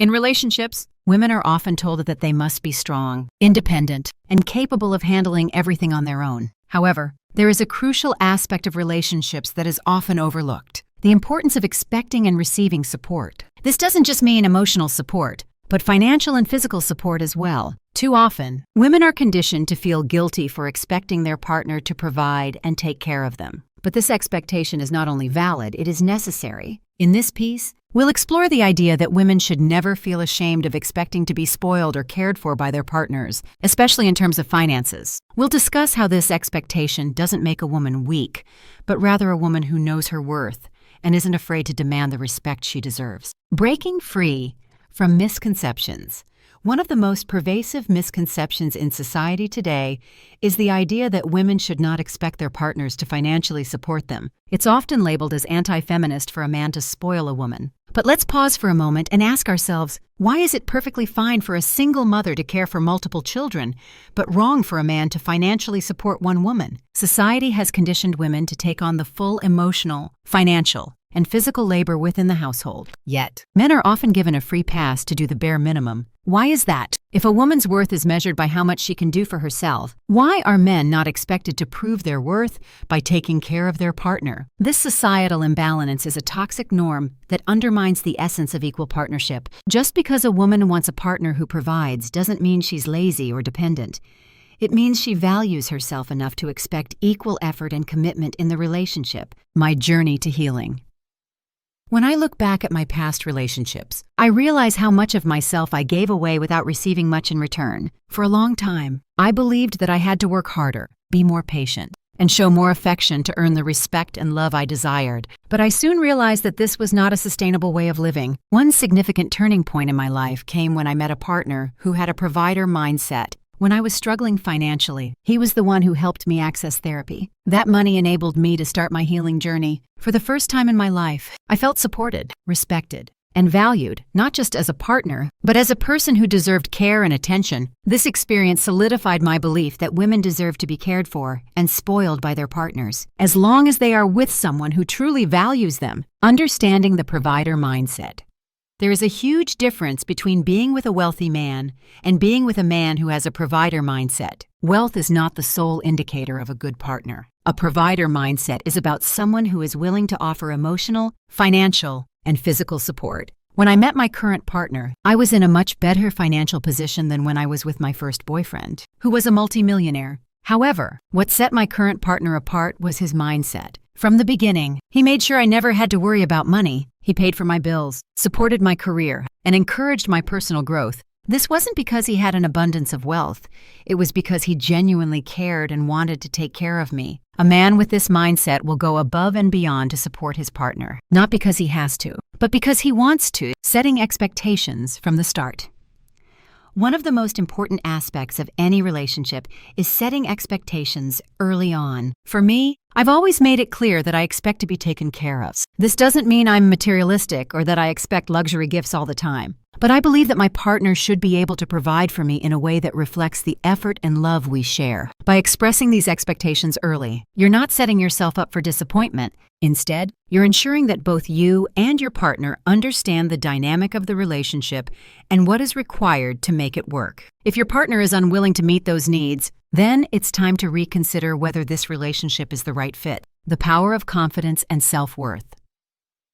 In relationships, women are often told that they must be strong, independent, and capable of handling everything on their own. However, there is a crucial aspect of relationships that is often overlooked: the importance of expecting and receiving support. This doesn't just mean emotional support, but financial and physical support as well. Too often, women are conditioned to feel guilty for expecting their partner to provide and take care of them. But this expectation is not only valid, it is necessary. In this piece, we'll explore the idea that women should never feel ashamed of expecting to be spoiled or cared for by their partners, especially in terms of finances. We'll discuss how this expectation doesn't make a woman weak, but rather a woman who knows her worth and isn't afraid to demand the respect she deserves. Breaking free from misconceptions. One of the most pervasive misconceptions in society today is the idea that women should not expect their partners to financially support them. It's often labeled as anti-feminist for a man to spoil a woman. But let's pause for a moment and ask ourselves, why is it perfectly fine for a single mother to care for multiple children, but wrong for a man to financially support one woman? Society has conditioned women to take on the full emotional, financial, and physical labor within the household. Yet, men are often given a free pass to do the bare minimum. Why is that? If a woman's worth is measured by how much she can do for herself, why are men not expected to prove their worth by taking care of their partner? This societal imbalance is a toxic norm that undermines the essence of equal partnership. Just because a woman wants a partner who provides doesn't mean she's lazy or dependent. It means she values herself enough to expect equal effort and commitment in the relationship. My journey to healing. When I look back at my past relationships, I realize how much of myself I gave away without receiving much in return. For a long time, I believed that I had to work harder, be more patient, and show more affection to earn the respect and love I desired. But I soon realized that this was not a sustainable way of living. One significant turning point in my life came when I met a partner who had a provider mindset. When I was struggling financially, he was the one who helped me access therapy. That money enabled me to start my healing journey. For the first time in my life, I felt supported, respected, and valued, not just as a partner, but as a person who deserved care and attention. This experience solidified my belief that women deserve to be cared for and spoiled by their partners, as long as they are with someone who truly values them. Understanding the provider mindset. There is a huge difference between being with a wealthy man and being with a man who has a provider mindset. Wealth is not the sole indicator of a good partner. A provider mindset is about someone who is willing to offer emotional, financial, and physical support. When I met my current partner, I was in a much better financial position than when I was with my first boyfriend, who was a multimillionaire. However, what set my current partner apart was his mindset. From the beginning, he made sure I never had to worry about money. He paid for my bills, supported my career, and encouraged my personal growth. This wasn't because he had an abundance of wealth. It was because he genuinely cared and wanted to take care of me. A man with this mindset will go above and beyond to support his partner, not because he has to, but because he wants to, setting expectations from the start. One of the most important aspects of any relationship is setting expectations early on. For me, I've always made it clear that I expect to be taken care of. This doesn't mean I'm materialistic or that I expect luxury gifts all the time. But I believe that my partner should be able to provide for me in a way that reflects the effort and love we share. By expressing these expectations early, you're not setting yourself up for disappointment. Instead, you're ensuring that both you and your partner understand the dynamic of the relationship and what is required to make it work. If your partner is unwilling to meet those needs, then it's time to reconsider whether this relationship is the right fit. The power of confidence and self-worth.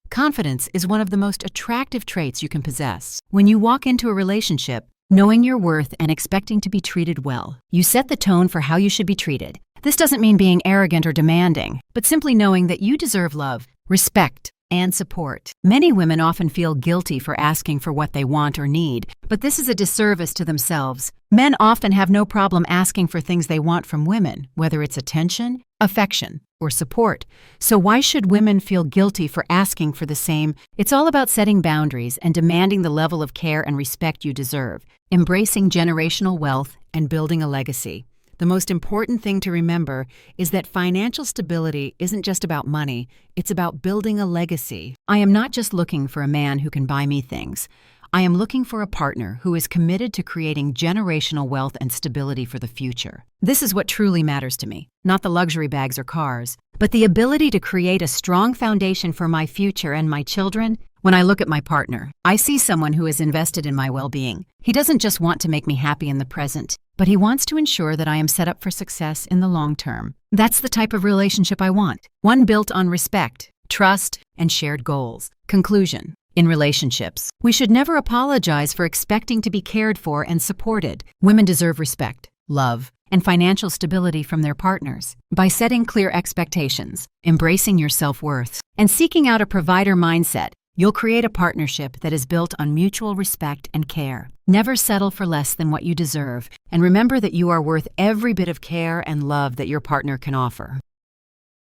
Confidence is one of the most attractive traits you can possess. When you walk into a relationship, knowing your worth and expecting to be treated well, you set the tone for how you should be treated. This doesn't mean being arrogant or demanding, but simply knowing that you deserve love, respect, and support. Many women often feel guilty for asking for what they want or need, but this is a disservice to themselves. Men often have no problem asking for things they want from women, whether it's attention, affection, or support. So why should women feel guilty for asking for the same? It's all about setting boundaries and demanding the level of care and respect you deserve, embracing generational wealth and building a legacy. The most important thing to remember is that financial stability isn't just about money, it's about building a legacy. I am not just looking for a man who can buy me things. I am looking for a partner who is committed to creating generational wealth and stability for the future. This is what truly matters to me, not the luxury bags or cars, but the ability to create a strong foundation for my future and my children When I look at my partner, I see someone who is invested in my well-being. He doesn't just want to make me happy in the present, but he wants to ensure that I am set up for success in the long term. That's the type of relationship I want. One built on respect, trust, and shared goals. Conclusion. In relationships, we should never apologize for expecting to be cared for and supported. Women deserve respect, love, and financial stability from their partners. By setting clear expectations, embracing your self-worth, and seeking out a provider mindset, you'll create a partnership that is built on mutual respect and care. Never settle for less than what you deserve, and remember that you are worth every bit of care and love that your partner can offer.